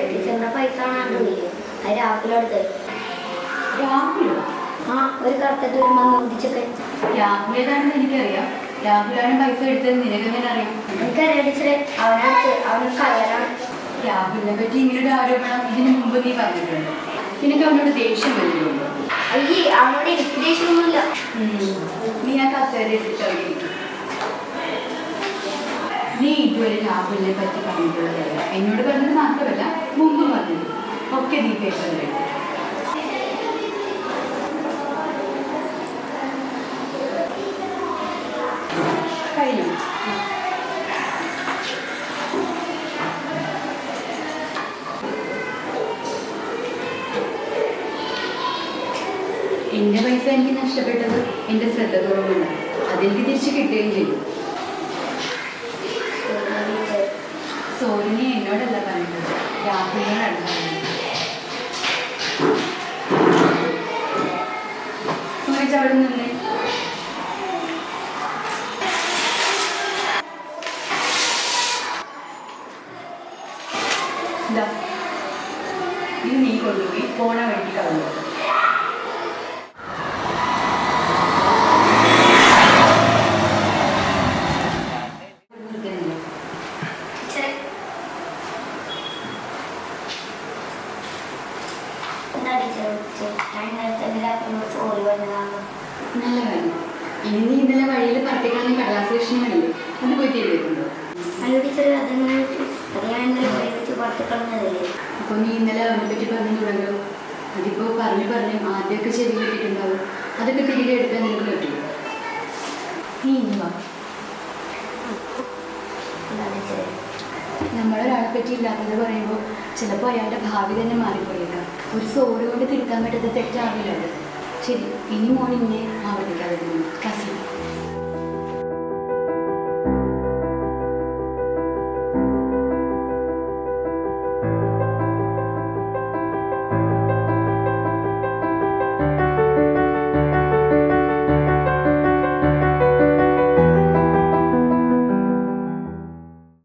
ടീച്ചറിന്റെ പൈസ കാണാണ്ടില്ലേ അത് രാഹുലോടുത്ത് രാഹുലോ? ആ ഒരു കറുത്തിട്ട് ഒരു മന്ദിച്ചൊക്കെ രാഹുലേതാണെന്ന് എനിക്കറിയാം. രാഹുലാണ് പൈസ എടുത്തത് നിനക്കെങ്ങനെ അറിയാം? എനിക്കറിയാം ടീച്ചറെ, അവന് കള്ളനാണ്. രാഹുലിനെ പറ്റി ഇങ്ങനൊരു ആരോപണം ഇതിനു മുമ്പ് നീ പറഞ്ഞിട്ടുണ്ട്. നിനക്ക് അവനോട് ദേഷ്യം വരുന്നുണ്ടോ? അയ്യേ, അവനോട് എനിക്ക് ദേഷ്യമൊന്നുമില്ല. നീ ആ കസേര എടുത്തിട്ട് നീ ഇതുവരെ രാഹുലിനെ പറ്റി പറഞ്ഞിട്ടുള്ളതല്ല. എന്നോട് പറഞ്ഞത് മാത്രമല്ല, മുമ്പ് പറഞ്ഞത് ഒക്കെ നീ പേപ്പറിൽ എഴുതി. കഴിഞ്ഞു. എൻ്റെ പൈസ എനിക്ക് നഷ്ടപ്പെട്ടത് എൻ്റെ ശ്രദ്ധ കുറവുണ്ട്. അതെനിക്ക് തിരിച്ചു കിട്ടുകയും ചെയ്യും. സോറിനെ എന്നോടല്ല പറഞ്ഞത്, രാഹുലിനോടല്ല പറഞ്ഞത്. സൂരജ് അവിടെ നിന്ന് ഇത് നീ കൊണ്ടുപോയി പോണ വഴിക്ക് കളഞ്ഞു. നല്ല കാര്യം. ഇനി നീ ഇന്നലെ വഴിയിൽ പറത്തിക്കളഞ്ഞ കടലാസ് കൃഷ്ണൻ കണ്ടില്ലേ? അത് പോയി തിരികെണ്ടോ? അയ്യോ ടീച്ചർ, അത് ഞാൻ ഇന്നലെ വഴി വെച്ച് പറത്തിക്കളഞ്ഞതല്ലേ. അപ്പോൾ നീ ഇന്നലെ അവനെ പറ്റി പറഞ്ഞിട്ടുണ്ടല്ലോ. അതിപ്പോൾ പറഞ്ഞു ആദ്യമൊക്കെ ശരി കിട്ടിയിട്ടുണ്ടാവും. അതൊക്കെ തിരികെ എടുക്കാൻ നിനക്ക് പറ്റുമോ? നീ ഇനി വാ. നമ്മളൊരാളെ പറ്റി ഇല്ലാത്തത് പറയുമ്പോൾ ചിലപ്പോൾ അയാളുടെ ഭാവി തന്നെ മാറിപ്പോയേക്കാം. ഒരു സോറി കൊണ്ട് തിരുത്താൻ പറ്റാത്ത തെറ്റാവില്ല അത്. ശരി, ഇനി മോൻ ഇങ്ങനെ ആവർത്തിക്കാതെ ക്ലാസ്സിൽ